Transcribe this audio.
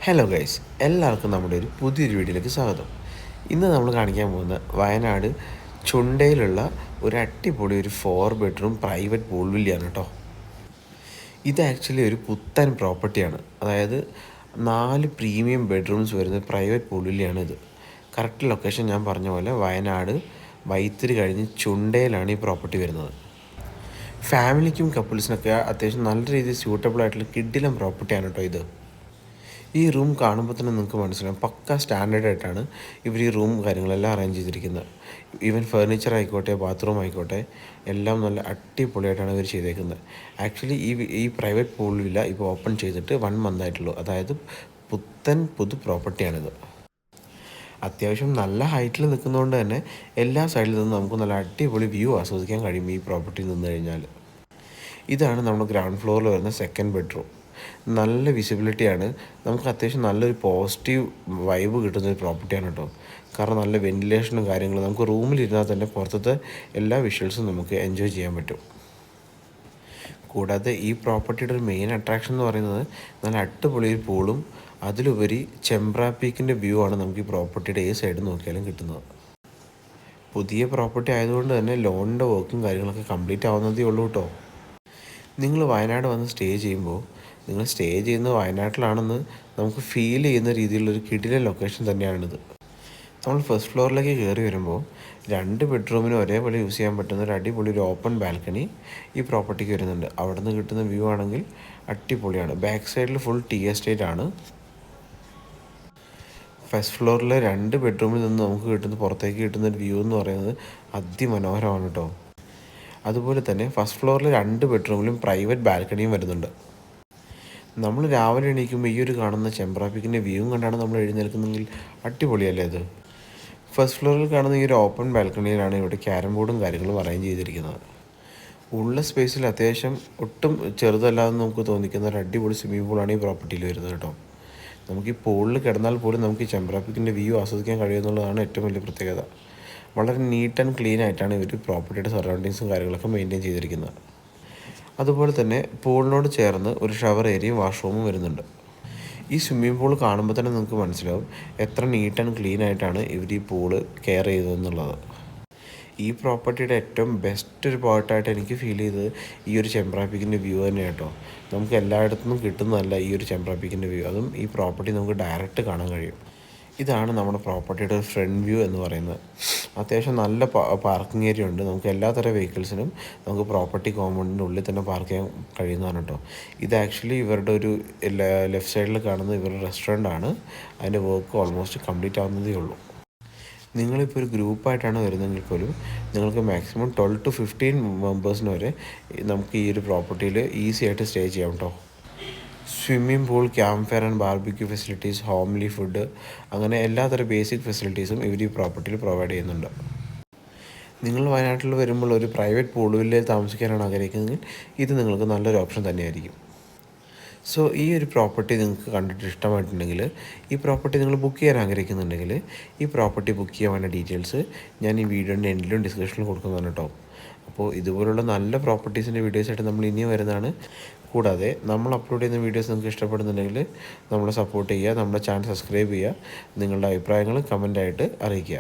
Hello guys, എല്ലാവർക്കും നമ്മുടെ ഒരു പുതിയൊരു വീഡിയോയിലേക്ക് സ്വാഗതം. ഇന്ന് നമ്മൾ കാണിക്കാൻ പോകുന്ന വയനാട് ചുണ്ടയിലുള്ള ഒരു അടിപൊളി ഒരു 4 ബെഡ്റൂം പ്രൈവറ്റ് പൂൾ വില്ലയാണ് കേട്ടോ. ഇത് ആക്ച്വലി ഒരു പുത്തൻ പ്രോപ്പർട്ടിയാണ്. അതായത് 4 പ്രീമിയം ബെഡ്റൂംസ് വരുന്ന പ്രൈവറ്റ് പൂൾ വില്ലയാണ് ഇത്. കറക്റ്റ് ലൊക്കേഷൻ ഞാൻ പറഞ്ഞ പോലെ വയനാട് വൈത്തിരി കഴിഞ്ഞ് ചുണ്ടയിലാണ് ഈ പ്രോപ്പർട്ടി വരുന്നത്. ഫാമിലിക്കും കപ്പിൾസിനൊക്കെ അത്യാവശ്യം നല്ല രീതിയിൽ സ്യൂട്ടബിൾ ആയിട്ടുള്ള കിഡിലം പ്രോപ്പർട്ടിയാണ് കേട്ടോ ഇത്. ഈ റൂം കാണുമ്പോൾ തന്നെ നിങ്ങൾക്ക് മനസ്സിലാവും, പക്ക സ്റ്റാൻഡേർഡ് ആയിട്ടാണ് ഇവർ ഈ റൂം കാര്യങ്ങളെല്ലാം അറേഞ്ച് ചെയ്തിരിക്കുന്നത്. ഈവൻ ഫർണിച്ചർ ആയിക്കോട്ടെ, ബാത്റൂം ആയിക്കോട്ടെ, എല്ലാം നല്ല അടിപൊളിയായിട്ടാണ് ഇവർ ചെയ്തേക്കുന്നത്. ആക്ച്വലി ഈ പ്രൈവറ്റ് പൂൾ വില്ല ഇപ്പോൾ ഓപ്പൺ ചെയ്തിട്ട് 1 മന്ത് ആയിട്ടുള്ളൂ. അതായത് പുതു പ്രോപ്പർട്ടിയാണിത്. അത്യാവശ്യം നല്ല ഹൈറ്റിൽ നിൽക്കുന്നതുകൊണ്ട് തന്നെ എല്ലാ സൈഡിൽ നിന്നും നമുക്ക് നല്ല അടിപൊളി വ്യൂ ആസ്വദിക്കാൻ കഴിയും ഈ പ്രോപ്പർട്ടിയിൽ നിന്ന് കഴിഞ്ഞാൽ. ഇതാണ് നമ്മുടെ ഗ്രൗണ്ട് ഫ്ലോറിൽ വരുന്ന 2nd ബെഡ്റൂം. നല്ല വിസിബിലിറ്റിയാണ്. നമുക്ക് അത്യാവശ്യം നല്ലൊരു പോസിറ്റീവ് വൈബ് കിട്ടുന്നൊരു പ്രോപ്പർട്ടിയാണ് കേട്ടോ. കാരണം നല്ല വെന്റിലേഷനും കാര്യങ്ങളും, നമുക്ക് റൂമിലിരുന്നാൽ തന്നെ പുറത്തത്തെ എല്ലാ വിഷ്വൽസും നമുക്ക് എൻജോയ് ചെയ്യാൻ പറ്റും. കൂടാതെ ഈ പ്രോപ്പർട്ടിയുടെ ഒരു മെയിൻ അട്രാക്ഷൻ എന്ന് പറയുന്നത് നല്ല അടിപൊളി ഒരു പൂളും അതിലുപരി ചെമ്പ്ര പീക്കിൻ്റെ വ്യൂ ആണ് നമുക്ക് ഈ പ്രോപ്പർട്ടിയുടെ ഏത് സൈഡ് നോക്കിയാലും കിട്ടുന്നത്. പുതിയ പ്രോപ്പർട്ടി ആയതുകൊണ്ട് തന്നെ ലോണിൻ്റെ വർക്കും കാര്യങ്ങളൊക്കെ കംപ്ലീറ്റ് ആവുന്നതേ ഉള്ളൂ കേട്ടോ. നിങ്ങൾ വയനാട് വന്ന് സ്റ്റേ ചെയ്യുമ്പോൾ നിങ്ങൾ സ്റ്റേ ചെയ്യുന്നത് വയനാട്ടിലാണെന്ന് നമുക്ക് ഫീൽ ചെയ്യുന്ന രീതിയിലുള്ളൊരു കിടിലൻ ലൊക്കേഷൻ തന്നെയാണിത്. നമ്മൾ ഫസ്റ്റ് ഫ്ലോറിലേക്ക് കയറി വരുമ്പോൾ 2 ബെഡ്റൂമിനും ഒരേപോലെ യൂസ് ചെയ്യാൻ പറ്റുന്ന ഒരു അടിപൊളി ഒരു ഓപ്പൺ ബാൽക്കണി ഈ പ്രോപ്പർട്ടിക്ക് വരുന്നുണ്ട്. അവിടെ നിന്ന് കിട്ടുന്ന വ്യൂ ആണെങ്കിൽ അടിപൊളിയാണ്. ബാക്ക് സൈഡിൽ ഫുൾ ടീ എസ്റ്റേറ്റ് ആണ്. ഫസ്റ്റ് ഫ്ലോറിലെ 2 ബെഡ്റൂമിൽ നിന്ന് നമുക്ക് കിട്ടുന്ന പുറത്തേക്ക് കിട്ടുന്ന ഒരു വ്യൂ എന്ന് പറയുന്നത് അതിമനോഹരമാണ് കേട്ടോ. അതുപോലെ തന്നെ ഫസ്റ്റ് ഫ്ലോറിലെ 2 ബെഡ്റൂമിലും പ്രൈവറ്റ് ബാൽക്കണിയും വരുന്നുണ്ട്. നമ്മൾ രാവിലെ എണീക്കുമ്പോൾ ഈ ഒരു കാണുന്ന ചെമ്പ്ര പീക്കിൻ്റെ വ്യൂവും കണ്ടാണ് നമ്മൾ എഴുന്നേൽക്കുന്നതെങ്കിൽ അടിപൊളിയല്ലേ അത്. ഫസ്റ്റ് ഫ്ലോറിൽ കാണുന്ന ഈ ഒരു ഓപ്പൺ ബാൽക്കണിയിലാണ് ഇവിടെ ക്യാരം ബോർഡും കാര്യങ്ങളും അറേഞ്ച് ചെയ്തിരിക്കുന്നത്. ഉള്ള സ്പേസിൽ അത്യാവശ്യം ഒട്ടും ചെറുതല്ലാതെ നമുക്ക് തോന്നിക്കുന്ന ഒരു അടിപൊളി സ്വിമ്മിംഗ് പൂളാണ് ഈ പ്രോപ്പർട്ടിയിൽ വരുന്നത് കേട്ടോ. നമുക്ക് ഈ പൂളിൽ കിടന്നാൽ പോലും നമുക്ക് ഈ ചെമ്പ്ര പീക്കിൻ്റെ വ്യൂ ആസ്വദിക്കാൻ കഴിയുമെന്നുള്ളതാണ് ഏറ്റവും വലിയ പ്രത്യേകത. വളരെ നീറ്റ് ആൻഡ് ക്ലീൻ ആയിട്ടാണ് ഇവർ പ്രോപ്പർട്ടിയുടെ സറൗണ്ടിങ്സും കാര്യങ്ങളൊക്കെ മെയിൻറ്റെയിൻ ചെയ്തിരിക്കുന്നത്. അതുപോലെ തന്നെ പൂളിനോട് ചേർന്ന് ഒരു ഷവർ ഏരിയയും വാഷ്റൂമും വരുന്നുണ്ട്. ഈ സ്വിമ്മിംഗ് പൂൾ കാണുമ്പോൾ തന്നെ നിങ്ങൾക്ക് മനസ്സിലാവും എത്ര നീറ്റ് ആൻഡ് ക്ലീൻ ആയിട്ടാണ് ഇവർ ഈ പൂള് കെയർ ചെയ്തതെന്നുള്ളത്. ഈ പ്രോപ്പർട്ടിയുടെ ഏറ്റവും ബെസ്റ്റ് ഒരു പാർട്ടായിട്ട് എനിക്ക് ഫീൽ ചെയ്തത് ഈ ഒരു ചെമ്പ്ര പീക്കിൻ്റെ വ്യൂ തന്നെ കേട്ടോ. നമുക്ക് എല്ലായിടത്തുനിന്നും കിട്ടുന്നതല്ല ഈ ഒരു ചെമ്പ്ര പീക്കിൻ്റെ വ്യൂ. അതും ഈ പ്രോപ്പർട്ടി നമുക്ക് ഡയറക്റ്റ് കാണാൻ കഴിയും. ഇതാണ് നമ്മുടെ പ്രോപ്പർട്ടിയുടെ ഒരു ഫ്രണ്ട് വ്യൂ എന്ന് പറയുന്നത്. അത്യാവശ്യം നല്ല പാർക്കിംഗ് ഏരിയ ഉണ്ട്. നമുക്ക് എല്ലാത്തരം വെഹിക്കിൾസിനും നമുക്ക് പ്രോപ്പർട്ടി കോമ്പൗണ്ടിൻ്റെ ഉള്ളിൽ തന്നെ പാർക്ക് ചെയ്യാൻ കഴിയുന്നതാണ് കേട്ടോ. ഇത് ആക്ച്വലി ഇവരുടെ ഒരു ലെഫ്റ്റ് സൈഡിൽ കാണുന്ന ഇവരുടെ റെസ്റ്റോറൻ്റ് ആണ്. അതിൻ്റെ വർക്ക് ഓൾമോസ്റ്റ് കംപ്ലീറ്റ് ആവുന്നതേ ഉള്ളൂ. നിങ്ങളിപ്പോൾ ഒരു ഗ്രൂപ്പായിട്ടാണ് വരുന്നതെങ്കിൽ പോലും നിങ്ങൾക്ക് മാക്സിമം 12 to 15 മെമ്പേഴ്സിന് വരെ നമുക്ക് ഈ ഒരു പ്രോപ്പർട്ടിയിൽ ഈസി ആയിട്ട് സ്റ്റേ ചെയ്യാം കേട്ടോ. Swimming pool, camp fire and barbecue facilities, homely food, അങ്ങനെ എല്ലാത്തരം ബേസിക് ഫെസിലിറ്റീസും ഇവർ ഈ പ്രോപ്പർട്ടിയിൽ പ്രൊവൈഡ് ചെയ്യുന്നുണ്ട്. നിങ്ങൾ വയനാട്ടിൽ വരുമ്പോൾ ഒരു പ്രൈവറ്റ് പൂൾ വില്ലയിൽ താമസിക്കാനാണ് ആഗ്രഹിക്കുന്നതെങ്കിൽ ഇത് നിങ്ങൾക്ക് നല്ലൊരു ഓപ്ഷൻ തന്നെയായിരിക്കും. സോ ഈ ഒരു പ്രോപ്പർട്ടി നിങ്ങൾക്ക് കണ്ടിട്ട് ഇഷ്ടമായിട്ടുണ്ടെങ്കിൽ, ഈ പ്രോപ്പർട്ടി നിങ്ങൾ ബുക്ക് ചെയ്യാൻ ആഗ്രഹിക്കുന്നുണ്ടെങ്കിൽ ഈ പ്രോപ്പർട്ടി ബുക്ക് ചെയ്യാൻ വേണ്ട ഡീറ്റെയിൽസ് ഞാൻ ഈ വീഡിയോൻ്റെ എൻഡിലും ഡിസ്ക്രിപ്ഷനിലും കൊടുക്കുന്നതാണ് കേട്ടോ. അപ്പോൾ ഇതുപോലുള്ള നല്ല പ്രോപ്പർട്ടീസിൻ്റെ വീഡിയോസായിട്ട് നമ്മൾ ഇനിയും വരുന്നതാണ്. കൂടാതെ നമ്മൾ അപ്ലോഡ് ചെയ്യുന്ന വീഡിയോസ് നിങ്ങൾക്ക് ഇഷ്ടപ്പെടുന്നുണ്ടെങ്കിൽ നമ്മളെ സപ്പോർട്ട് ചെയ്യുക, നമ്മുടെ ചാനൽ സബ്സ്ക്രൈബ് ചെയ്യുക, നിങ്ങളുടെ അഭിപ്രായങ്ങൾ കമൻ്റായിട്ട് അറിയിക്കുക.